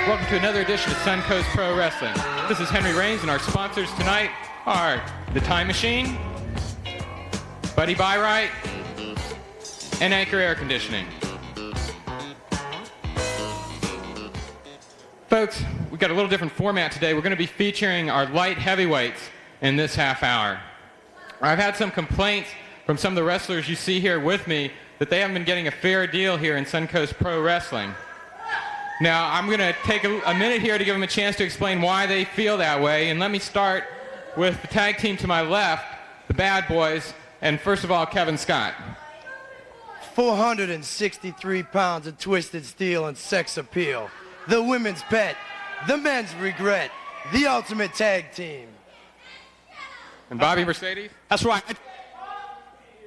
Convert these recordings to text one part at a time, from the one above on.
Welcome to another edition of Suncoast Pro Wrestling. This is Henry Raines, and our sponsors tonight are The Time Machine, Buddy Byright, and Anchor Air Conditioning. Folks, we've got a little different format today. We're going to be featuring our light heavyweights in this half hour. I've had some complaints from some of the wrestlers you see here with me that they haven't been getting a fair deal here in Suncoast Pro Wrestling. Now, I'm going to take a minute here to give them a chance to explain why they feel that way. And let me start with the tag team to my left, the Bad Boys, and first of all, Kevin Scott. 463 pounds of twisted steel and sex appeal. The women's pet, the men's regret, the ultimate tag team. And Bobby Mercedes? That's right.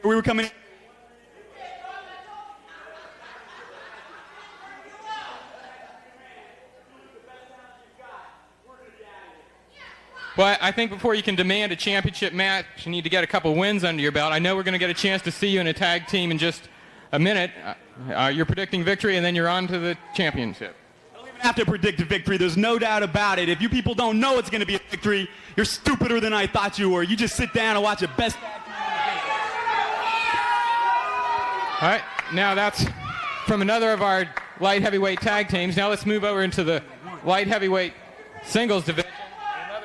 We were coming in. Well, I think before you can demand a championship match, you need to get a couple wins under your belt. I know we're going to get a chance to see you in a tag team in just a minute. You're predicting victory, and then you're on to the championship. I don't even have to predict a victory. There's no doubt about it. If you people don't know it's going to be a victory, you're stupider than I thought you were. You just sit down and watch the best tag team in the business. All right, now that's from another of our light heavyweight tag teams. Now let's move over into the light heavyweight singles division.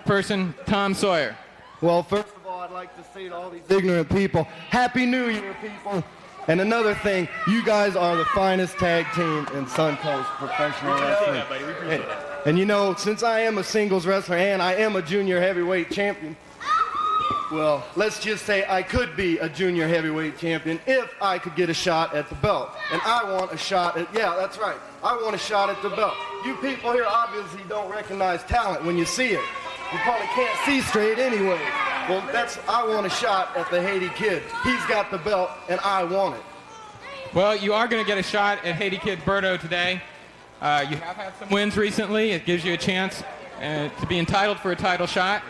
Person, Tom Sawyer. Well, first of all, I'd like to say to all these ignorant people, Happy New Year, people. And another thing, you guys are the finest tag team in Suncoast professional wrestling. Yeah, buddy, we appreciate it. And you know, since I am a singles wrestler and I am a junior heavyweight champion, well, let's just say I could be a junior heavyweight champion if I could get a shot at the belt. And I want a shot at, yeah, that's right, I want a shot at the belt. You people here obviously don't recognize talent when you see it. You probably can't see straight anyway. Well, I want a shot at the Haiti Kid. He's got the belt, and I want it. Well, you are going to get a shot at Haiti Kid Berto today. You have had some wins recently. It gives you a chance to be entitled for a title shot.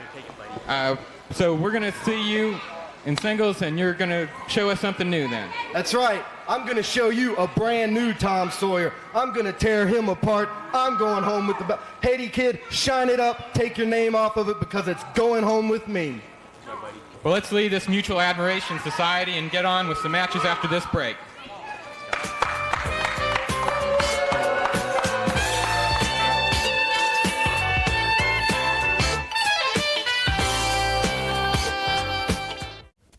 So we're going to see you in singles, and you're going to show us something new then. That's right. I'm going to show you a brand new Tom Sawyer. I'm going to tear him apart. I'm going home with the belt. Haiti Kid, shine it up. Take your name off of it because it's going home with me. Well, let's leave this Mutual Admiration Society and get on with some matches after this break.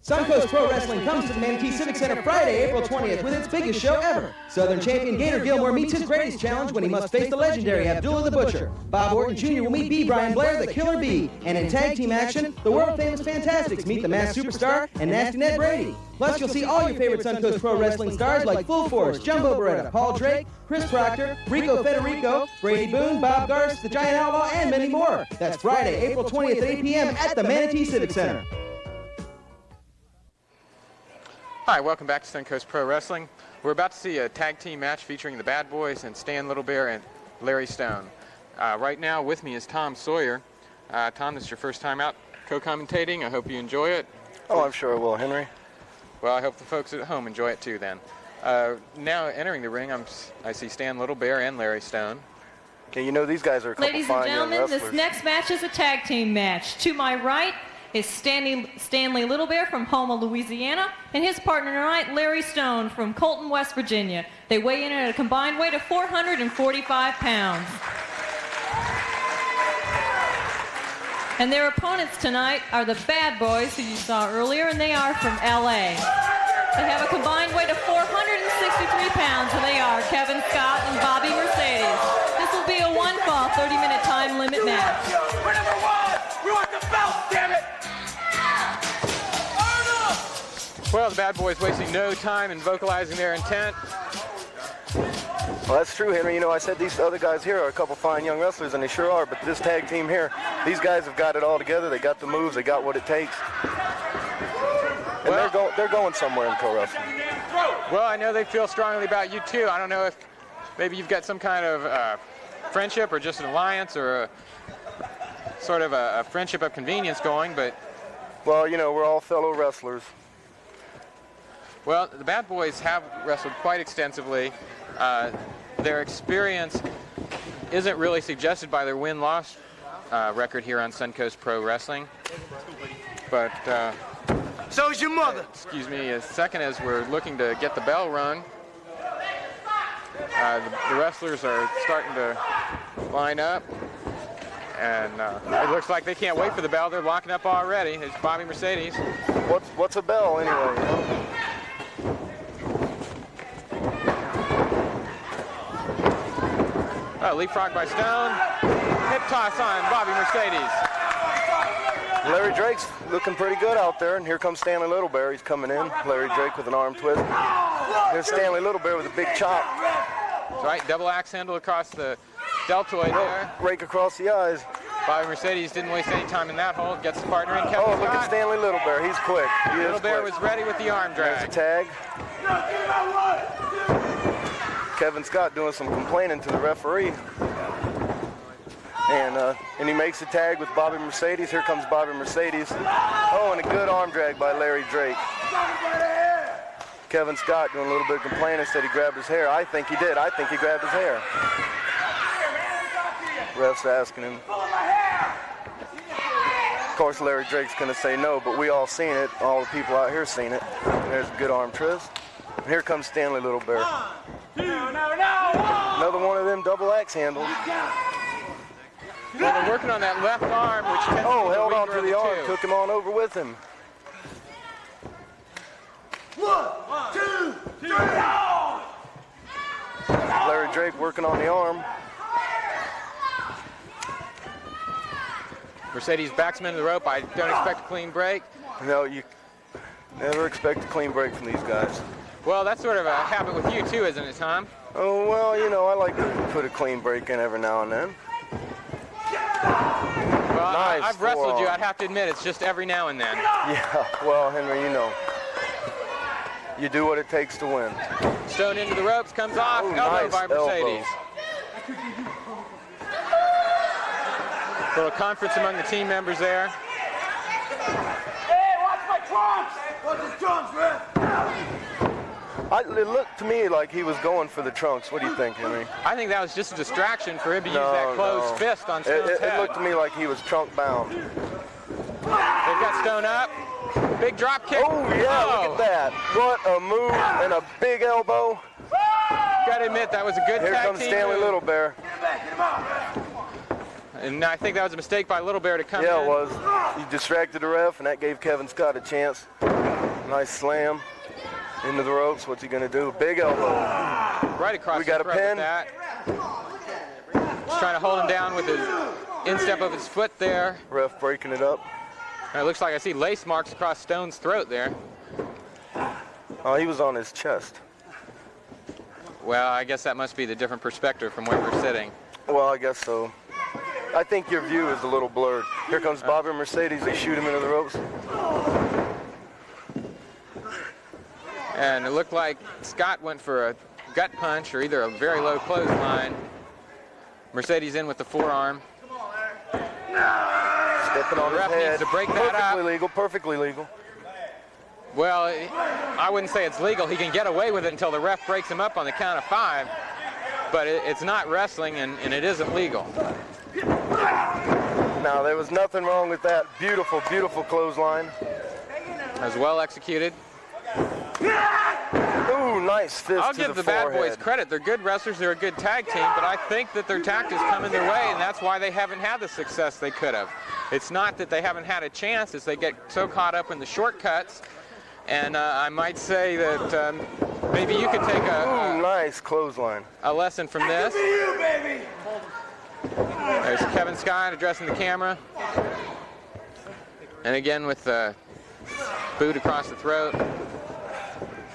Suncoast Pro Wrestling comes to the Manatee Civic Center Friday, April 20th with its biggest show ever. Southern champion Gator Gilmore meets his greatest challenge when he must face the legendary Abdullah the Butcher. Bob Orton Jr. will meet B. Brian Blair, the Killer Bee. And in tag team action, the world-famous Fantastics meet the Masked Superstar and Nasty Ned Brady. Plus, you'll see all your favorite Suncoast Pro Wrestling stars like Full Force, Jumbo Beretta, Paul Drake, Chris Proctor, Rico Federico, Brady Boone, Bob Garst, the Giant Outlaw, and many more. That's Friday, April 20th at 8 p.m. at the Manatee Civic Center. Hi, welcome back to Suncoast Pro Wrestling. We're about to see a tag team match featuring the Bad Boys and Stan Little Bear and Larry Stone. Right now with me is Tom Sawyer. Tom, this is your first time out co-commentating. I hope you enjoy it. Oh, I'm sure I will, Henry. Well, I hope the folks at home enjoy it too then. Now entering the ring, I see Stan Little Bear and Larry Stone. Okay, you know these guys are a couple Ladies and fine young gentlemen, wrestlers. this next match is a tag team match. To my right is Stanley Little Bear from Houma, Louisiana, and his partner tonight, Larry Stone from Colton, West Virginia. They weigh in at a combined weight of 445 pounds. And their opponents tonight are the Bad Boys, who you saw earlier, and they are from LA. They have a combined weight of 463 pounds, and they are Kevin Scott and Bobby Mercedes. This will be a one-fall, 30-minute time limit match. We're number one! We want the belt, damn it! Well, the Bad Boys wasting no time in vocalizing their intent. Well, that's true, Henry. You know, I said these other guys here are a couple fine young wrestlers, and they sure are, but this tag team here, these guys have got it all together. They got the moves. They got what it takes. And they're going somewhere in pro wrestling. Well, I know they feel strongly about you too. I don't know if maybe you've got some kind of friendship or just an alliance or a sort of a friendship of convenience going, but... Well, you know, we're all fellow wrestlers. Well, the Bad Boys have wrestled quite extensively. Their experience isn't really suggested by their win-loss record here on Suncoast Pro Wrestling. But, So's your mother. excuse me a second as we're looking to get the bell rung. The wrestlers are starting to line up. And it looks like they can't wait for the bell. They're locking up already. There's Bobby Mercedes. What's a bell anyway? Leapfrog by Stone. Hip toss on Bobby Mercedes. Larry Drake's looking pretty good out there, and here comes Stanley Littlebear. He's coming in. Larry Drake with an arm twist. Here's Stanley Littlebear with a big chop. That's right, double axe handle across the deltoid there. Rake across the eyes. Bobby Mercedes didn't waste any time in that hold. Gets the partner in. Kevin Oh, look at Scott. Stanley Littlebear. He's quick. He is Littlebear quick. was ready with the arm There's a drag. tag. Kevin Scott doing some complaining to the referee. And he makes a tag with Bobby Mercedes. Here comes Bobby Mercedes. Oh, and a good arm drag by Larry Drake. Kevin Scott doing a little bit of complaining, said he grabbed his hair. I think he did. I think he grabbed his hair. Ref's asking him. Of course, Larry Drake's going to say no, but we all seen it. All the people out here seen it. There's a good arm twist. And here comes Stanley Littlebear. Another one of them double axe handles. Well, they're working on that left arm, which tends to be Oh, the held on weaker to of the arm, two. took him on over with him. 1, 2, 3, Larry Drake working on the arm. Mercedes backs him into the rope. I don't expect a clean break. No, you never expect a clean break from these guys. Well, that's sort of a habit with you too, isn't it, Tom? Oh, well, you know, I like to put a clean break in every now and then. Well, Nice I've wrestled you. forearm. I'd have to admit, it's just every now and then. Yeah, well, Henry, you know, you do what it takes to win. Stone into the ropes, comes off, Oh, elbow nice by elbow. Mercedes. Little conference among the team members there. Hey, watch my trunks! Watch his trunks, man! It looked to me like he was going for the trunks. What do you think, Henry? I think that was just a distraction for him to use No, that closed no. fist on Stone's It head. looked to me like he was trunk bound. They've got Stone up. Big drop kick. Oh, yeah, look at that. What a move and a big elbow. Gotta admit, that was a good Here tag comes team Stanley move. Littlebear. And I think that was a mistake by Littlebear to come in. Yeah, it was. He distracted the ref, and that gave Kevin Scott a chance. Nice slam into the ropes. What's he going to do? Big elbow. Right across We the got a throat pin. with that. Just trying to hold him down with his instep of his foot there. Ref breaking it up. And it looks like I see lace marks across Stone's throat there. Oh, he was on his chest. Well, I guess that must be the different perspective from where we're sitting. Well, I guess so. I think your view is a little blurred. Here comes Bobby Mercedes. They shoot him into the ropes. And it looked like Scott went for a gut punch or either a very low clothesline. Mercedes in with the forearm. Stepping on The his ref needs head. to break that Perfectly up. legal, perfectly legal. Well, I wouldn't say it's legal. He can get away with it until the ref breaks him up on the count of 5. But it's not wrestling, and it isn't legal. Now, there was nothing wrong with that. Beautiful, beautiful clothesline. As well executed. Ooh, nice fist I'll to give the the Bad Boys forehead. credit. They're good wrestlers. They're a good tag team, but I think that their tactics come in their way, and that's why they haven't had the success they could have. It's not that they haven't had a chance. It's they get so caught up in the shortcuts. And I might say that maybe you could take Ooh, nice clothesline. a lesson from this. You, baby! There's Kevin Scott addressing the camera. And again with the boot across the throat.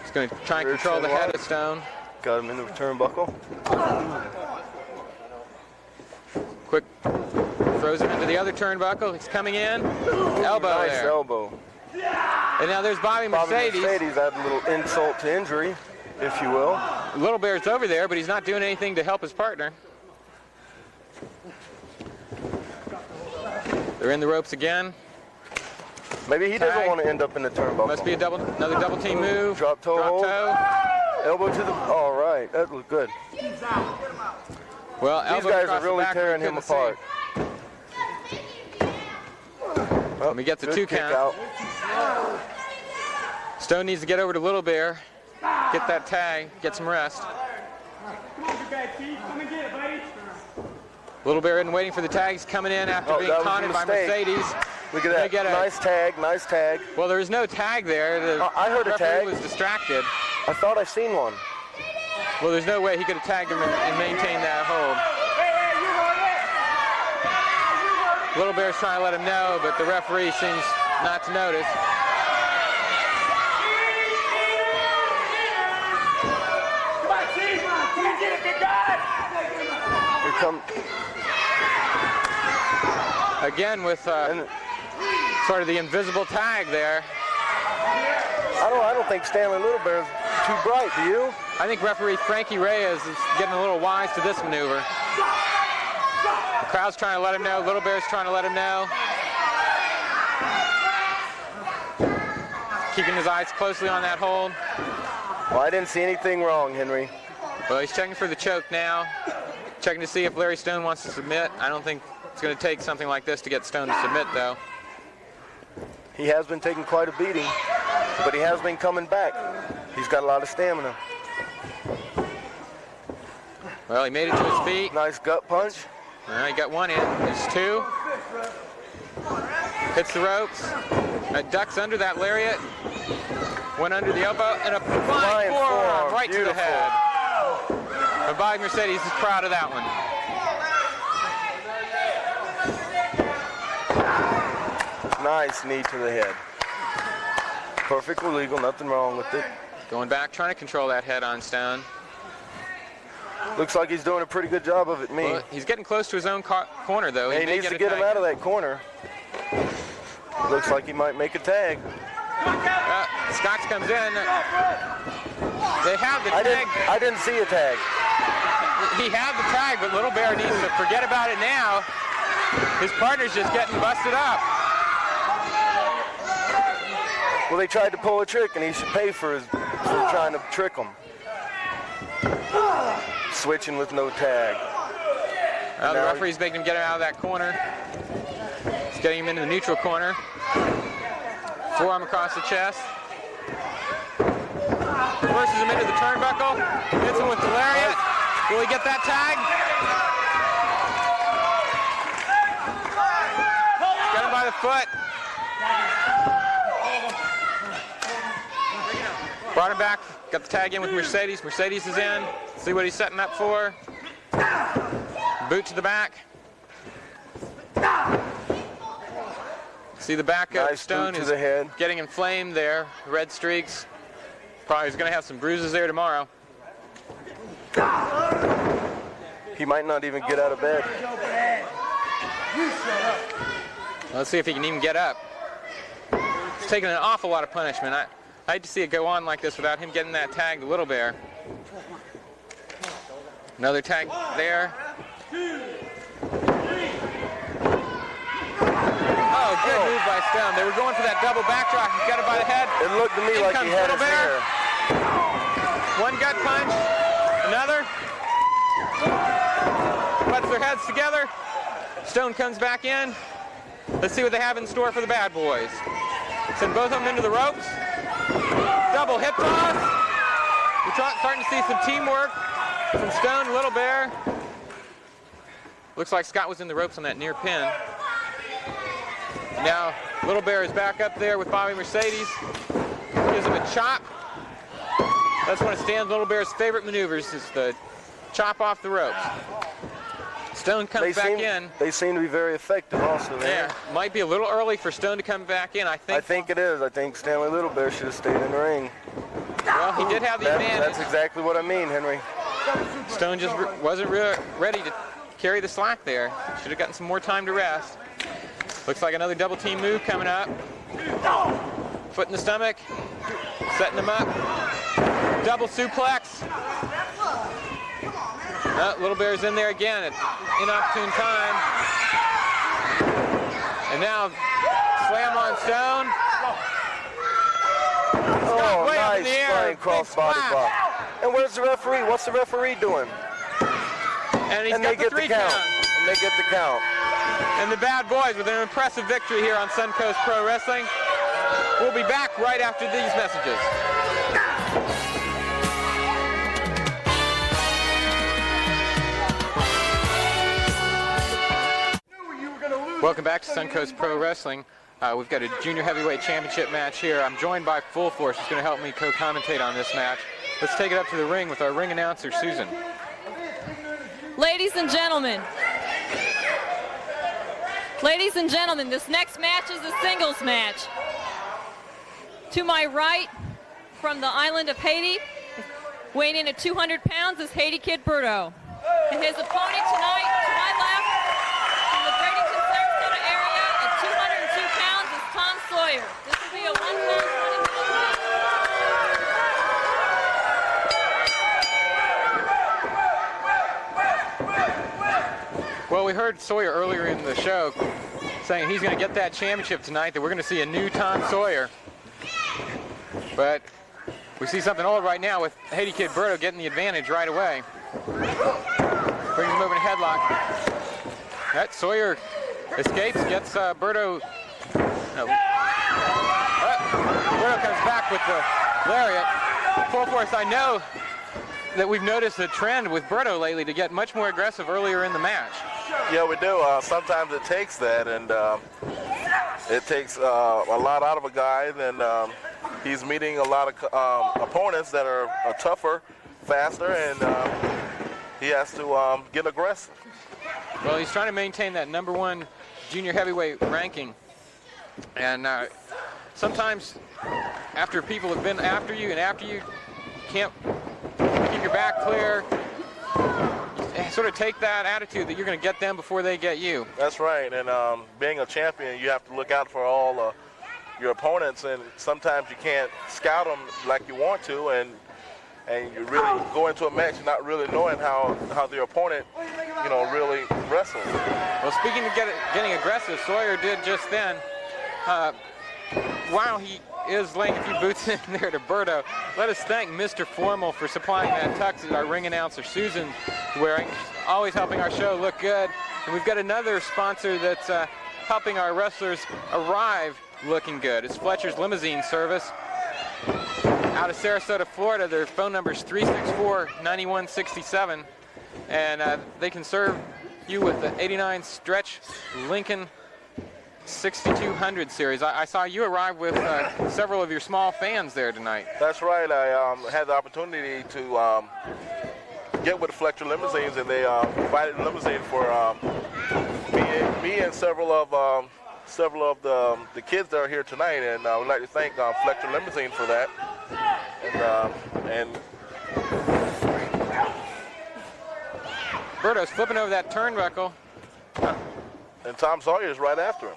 He's going to try and Rear control the chin head lock. of Stone. Got him into the turnbuckle. Quick throws him into the other turnbuckle. He's coming in. Elbow Nice there. elbow. And now there's Bobby Bobby Mercedes. Mercedes had a little insult to injury, if you will. Little Bear's over there, but he's not doing anything to help his partner. They're in the ropes again. Maybe he doesn't Tag. want to end up in the turnbuckle. Must be another double team move. Drop toe hold. Elbow to the, all right, that looked good. Well, These elbow guys across are really the back, tearing we him couldn't apart. Let me get the Good 2 kick count. out. Stone needs to get over to Little Bear, get that tag, get some rest. Little Bear isn't waiting for the tags, coming in after being that was a taunted by mistake. Mercedes. Look at that. Nice tag, nice tag. Well, there was no tag there. The I heard a referee tag. was distracted. I thought I seen one. Well, there's no way he could have tagged him and maintained that hold. Little Bear's trying to let him know, but the referee seems not to notice. Here come. Again with sort of the invisible tag there. I don't think Stanley Little Bear is too bright, do you? I think referee Frankie Reyes is getting a little wise to this maneuver. The crowd's trying to let him know. Little Bear's trying to let him know. Keeping his eyes closely on that hold. Well, I didn't see anything wrong, Henry. Well, he's checking for the choke now. Checking to see if Larry Stone wants to submit. I don't think it's going to take something like this to get Stone to submit, though. He has been taking quite a beating, but he has been coming back. He's got a lot of stamina. Well, he made it to his feet. Nice gut punch. He got one in. There's 2. Hits the ropes. Ducks under that lariat. Went under the elbow and a flying forearm right to the head. But Bobby Mercedes is proud of that one. Nice knee to the head. Perfectly legal, nothing wrong with it. Going back, trying to control that head on Stone. Looks like he's doing a pretty good job of it, me. Well, he's getting close to his own corner, though. He needs to get him out of that corner. Looks like he might make a tag. Scotch comes in. They have the tag. I didn't see a tag. He had the tag, but Little Bear needs to forget about it now. His partner's just getting busted up. Well, they tried to pull a trick, and he should pay for trying to trick him. Switching with no tag. The referee's making him get him out of that corner. He's getting him into the neutral corner. Forearm across the chest. Reverses him into the turnbuckle. Hits him with the lariat. Will he get that tag? Got him by the foot. Brought him back. Got the tag in with Mercedes. Mercedes is in. See what he's setting up for. Boot to the back. See the back of Stone is getting inflamed there. Red streaks. Probably is going to have some bruises there tomorrow. He might not even get out of bed. Let's see if he can even get up. He's taking an awful lot of punishment. I hate to see it go on like this without him getting that tag to Little Bear. Another tag there. Oh, good move by Stone. They were going for that double backdrop. He got it by the head. It looked to me like he had his hair. One gut punch. Another. Puts their heads together. Stone comes back in. Let's see what they have in store for the bad boys. Send both of them into the ropes. Double hip toss. We're starting to see some teamwork from Stone and Little Bear. Looks like Scott was in the ropes on that near pin. Now Little Bear is back up there with Bobby Mercedes. Gives him a chop. That's one of Stan Little Bear's favorite maneuvers, is the chop off the ropes. Stone comes back in. They seem to be very effective also there. Yeah, might be a little early for Stone to come back in, I think. I think it is. I think Stanley Little Bear should have stayed in the ring. Well, he did have the advantage. That's exactly what I mean, Henry. Stone just wasn't ready to carry the slack there. Should have gotten some more time to rest. Looks like another double team move coming up. Foot in the stomach. Setting him up. Double suplex. Little Bear's in there again at inopportune time. And now slam on Stone. Oh, way up in nice the air. flying cross body block. And where's the referee? What's the referee doing? And he's and got they get the 3 count. count. And they get the count. And the Bad Boys with an impressive victory here on Suncoast Pro Wrestling. We'll be back right after these messages. Welcome back to Suncoast Pro Wrestling. We've got a junior heavyweight championship match here. I'm joined by Full Force, who's going to help me co-commentate on this match. Let's take it up to the ring with our ring announcer, Susan. Ladies and gentlemen, this next match is a singles match. To my right, from the island of Haiti, weighing in at 200 pounds, is Haiti Kid Berto. And his opponent tonight, to my left, from the Bradenton, Sarasota area, at 202 pounds, is Tom Sawyer. This will be a one-fall Well, we heard Sawyer earlier in the show saying he's going to get that championship tonight, that we're going to see a new Tom Sawyer. But we see something old right now with Haiti Kid Berto getting the advantage right away. Brings him over in a headlock. That Sawyer escapes, gets Berto. Berto comes back with the lariat. Full Force, I know that we've noticed a trend with Berto lately to get much more aggressive earlier in the match. Yeah, we do. Sometimes it takes that, and it takes a lot out of a guy. And he's meeting a lot of opponents that are tougher, faster, and he has to get aggressive. Well, he's trying to maintain that #1 junior heavyweight ranking. And sometimes after people have been after you, and after you can't keep your back clear, sort of take that attitude that you're going to get them before they get you. That's right, and being a champion, you have to look out for all your opponents, and sometimes you can't scout them like you want to, and you really go into a match not really knowing how the opponent, really wrestles. Well, speaking of getting aggressive, Sawyer did just then. While he is laying a few boots in there to Berto, let us thank Mr. Formal for supplying that tux that our ring announcer Susan's wearing. She's always helping our show look good. And we've got another sponsor that's helping our wrestlers arrive looking good. It's Fletcher's Limousine Service out of Sarasota, Florida. Their phone number is 364-9167, and they can serve you with the '89 Stretch Lincoln 6200 series. I saw you arrive with several of your small fans there tonight. That's right. I had the opportunity to get with the Fletcher Limousines, and they provided a limousine for me and several of the kids that are here tonight, and I would like to thank Fletcher Limousine for that. And Berto's flipping over that turnbuckle. And Tom Sawyer's right after him.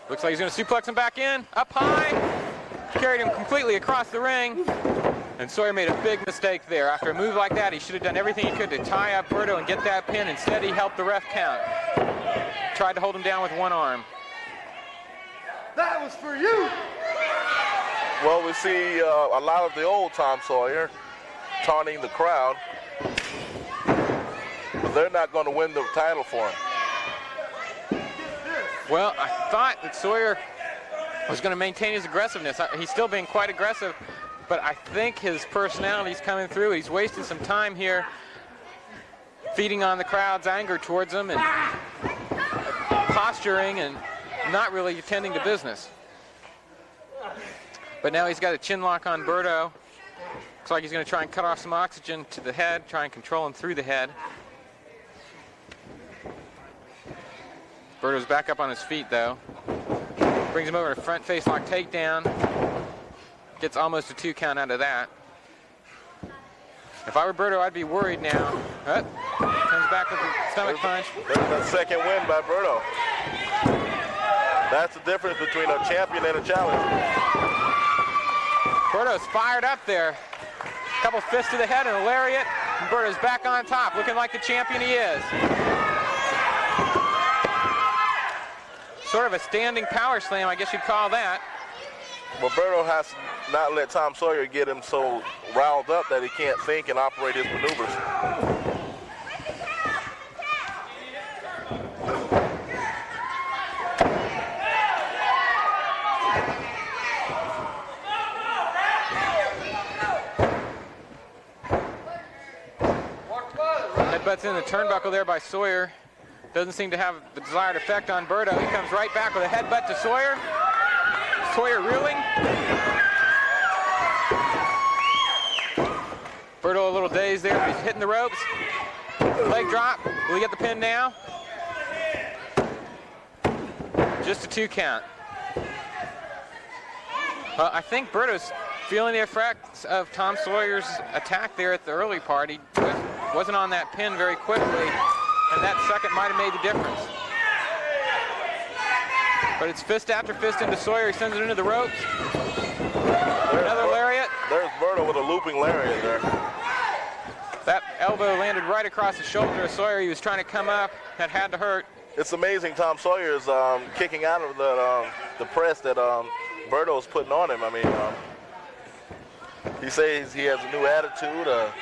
Looks like he's going to suplex him back in, up high. Carried him completely across the ring. And Sawyer made a big mistake there. After a move like that, he should have done everything he could to tie up Berto and get that pin. Instead, he helped the ref count. Tried to hold him down with one arm. That was for you. Well, we see a lot of the old Tom Sawyer taunting the crowd. But they're not going to win the title for him. Well, I thought that Sawyer was going to maintain his aggressiveness. He's still being quite aggressive, but I think his personality's coming through. He's wasting some time here feeding on the crowd's anger towards him and posturing and not really attending to business. But now he's got a chin lock on Berto. Looks like he's going to try and cut off some oxygen to the head, try and control him through the head. Berto's back up on his feet, though. Brings him over to front face lock takedown. Gets almost a 2 count out of that. If I were Berto, I'd be worried now. Comes back with a stomach punch. There's that second win by Berto. That's the difference between a champion and a challenger. Berto's fired up there. Couple fists to the head and a lariat. And Berto's back on top, looking like the champion he is. Sort of a standing power slam, I guess you'd call that. Well, Berto has to not let Tom Sawyer get him so riled up that he can't think and operate his maneuvers. Headbutts in the turnbuckle there by Sawyer. Doesn't seem to have the desired effect on Berto. He comes right back with a headbutt to Sawyer. Sawyer reeling. Berto a little dazed there. He's hitting the ropes. Leg drop. Will he get the pin now? Just a 2 count. I think Berto's feeling the effects of Tom Sawyer's attack there at the early part. He wasn't on that pin very quickly, and that second might have made the difference. But it's fist after fist into Sawyer. He sends it into the ropes. Another lariat. There's Berto with a looping lariat there. That elbow landed right across the shoulder of Sawyer. He was trying to come up. That had to hurt. It's amazing Tom Sawyer is kicking out of the press that Berto's putting on him. I mean, he says he has a new attitude, a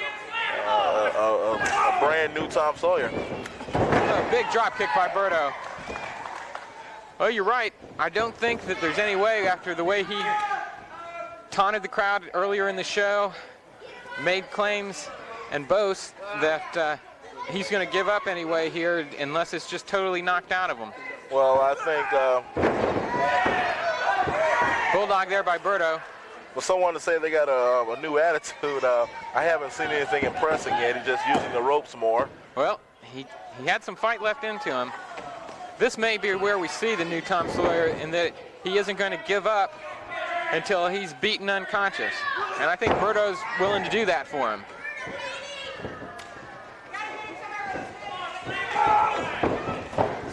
brand new Tom Sawyer. A big drop kick by Berto. Oh, you're right. I don't think that there's any way, after the way he taunted the crowd earlier in the show, made claims and boasts, that he's going to give up anyway here unless it's just totally knocked out of him. Well, I think Bulldog there by Berto. for someone to say they got a new attitude, I haven't seen anything impressing yet. He's just using the ropes more. Well, he had some fight left into him. This may be where we see the new Tom Sawyer, in that he isn't going to give up until he's beaten unconscious. And I think Berto's willing to do that for him.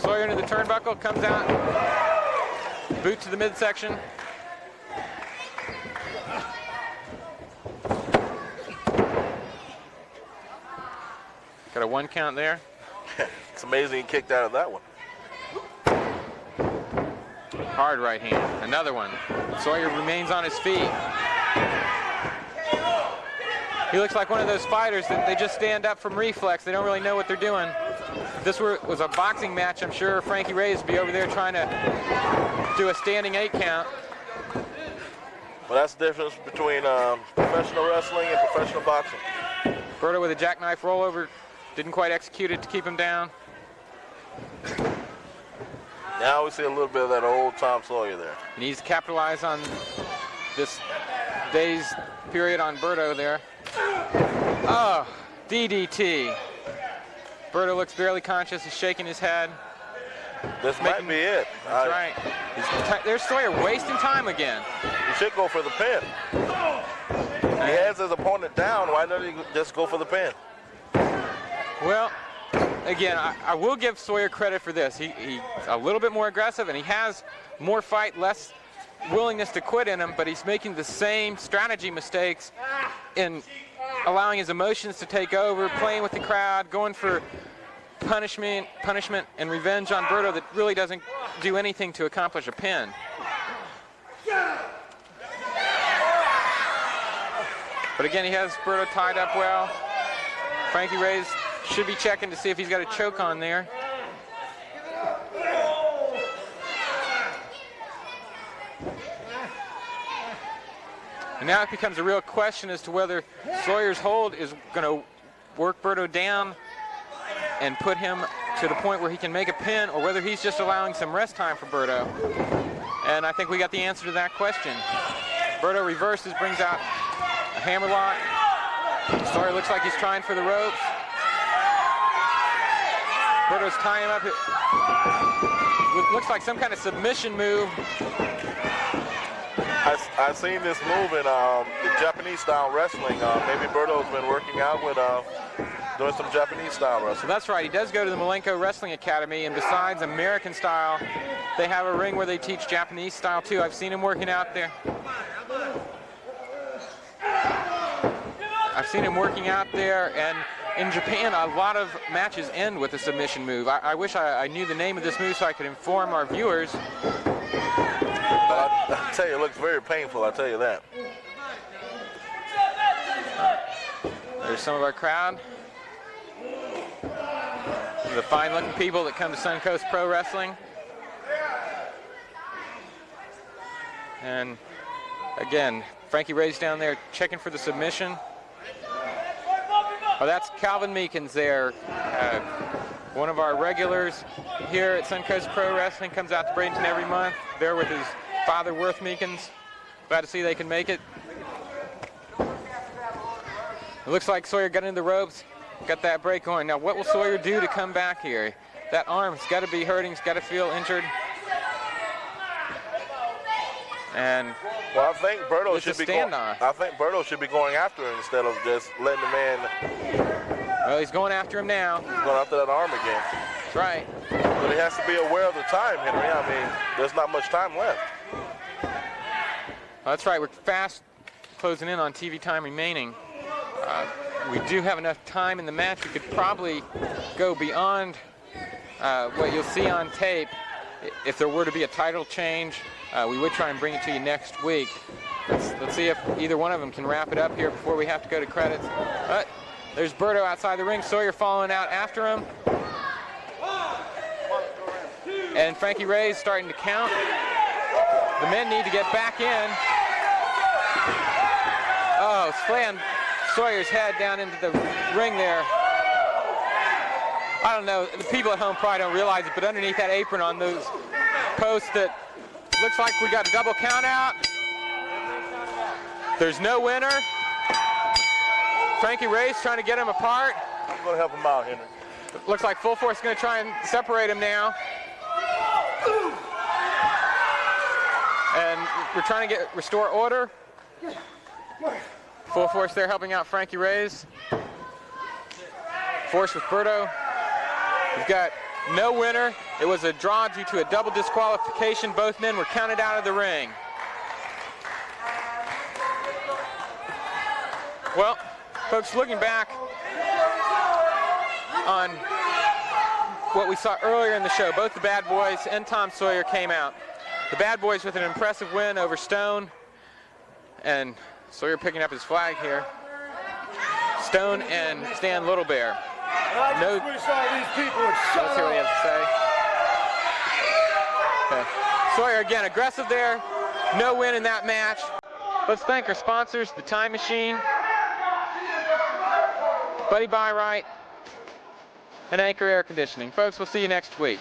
Sawyer into the turnbuckle, comes out, boot to the midsection. Got a 1 count there. It's amazing he kicked out of that one. Hard right hand, another one. Sawyer remains on his feet. He looks like one of those fighters that they just stand up from reflex. They don't really know what they're doing. If this was a boxing match, I'm sure Frankie Reyes would be over there trying to do a standing 8 count. Well, that's the difference between professional wrestling and professional boxing. Berto with a jackknife rollover, didn't quite execute it to keep him down. Now we see a little bit of that old Tom Sawyer there. He needs to capitalize on this day's period on Berto there. Oh, DDT. Berto looks barely conscious. He's shaking his head. This might be it. That's right. There's Sawyer wasting time again. He should go for the pin. He has his opponent down. Why doesn't he just go for the pin? Well, again, I will give Sawyer credit for this. He's a little bit more aggressive, and he has more fight, less willingness to quit in him, but he's making the same strategy mistakes in allowing his emotions to take over, playing with the crowd, going for punishment and revenge on Berto that really doesn't do anything to accomplish a pin. But again, he has Berto tied up well. Frankie Reyes should be checking to see if he's got a choke on there. And now it becomes a real question as to whether Sawyer's hold is going to work Berto down and put him to the point where he can make a pin, or whether he's just allowing some rest time for Berto. And I think we got the answer to that question. Berto reverses, brings out a hammerlock. Sawyer looks like he's trying for the ropes. Berto's tying him up. It looks like some kind of submission move. I've seen this move in Japanese style wrestling. Maybe Berto's been working out with doing some Japanese style wrestling. So that's right. He does go to the Malenko Wrestling Academy, and besides American style, they have a ring where they teach Japanese style too. I've seen him working out there. And in Japan, a lot of matches end with a submission move. I wish I knew the name of this move so I could inform our viewers. But I tell you, it looks very painful, I tell you that. There's some of our crowd. The fine-looking people that come to Suncoast Pro Wrestling. And again, Frankie Reyes down there checking for the submission. Oh, that's Calvin Meekins there. One of our regulars here at Suncoast Pro Wrestling, comes out to Bradenton every month. There with his father, Worth Meekins. Glad to see they can make it. It looks like Sawyer got into the ropes, got that break going. Now, what will Sawyer do to come back here? That arm's got to be hurting, he's got to feel injured. And well, I think Berto it's a should be going. standoff. I think Berto should be going after him instead of just letting the man. Well, he's going after him now. He's going after that arm again. That's right. But he has to be aware of the time, Henry. I mean, there's not much time left. Well, that's right. We're fast closing in on TV time remaining. We do have enough time in the match. We could probably go beyond what you'll see on tape. If there were to be a title change, we would try and bring it to you next week. Let's see if either one of them can wrap it up here before we have to go to credits. There's Berto outside the ring. Sawyer following out after him. And Frankie Ray's starting to count. The men need to get back in. Oh, slammed Sawyer's head down into the ring there. I don't know, the people at home probably don't realize it, but underneath that apron on those posts, that looks like we got a double count out. There's no winner. Frankie Ray's trying to get him apart. I'm going to help him out, Henry. Looks like Full Force is going to try and separate him now. And we're trying to restore order. Full Force there helping out Frankie Ray's. Force with Berto. We've got no winner. It was a draw due to a double disqualification. Both men were counted out of the ring. Well, folks, looking back on what we saw earlier in the show, both the Bad Boys and Tom Sawyer came out. The Bad Boys with an impressive win over Stone, and Sawyer picking up his flag here. Stone and Stan Little Bear. I just wish all these people would shut Let's hear what he has to say. Okay. Sawyer again aggressive there. No win in that match. Let's thank our sponsors, the Time Machine, Buddy Byright, and Anchor Air Conditioning. Folks, we'll see you next week.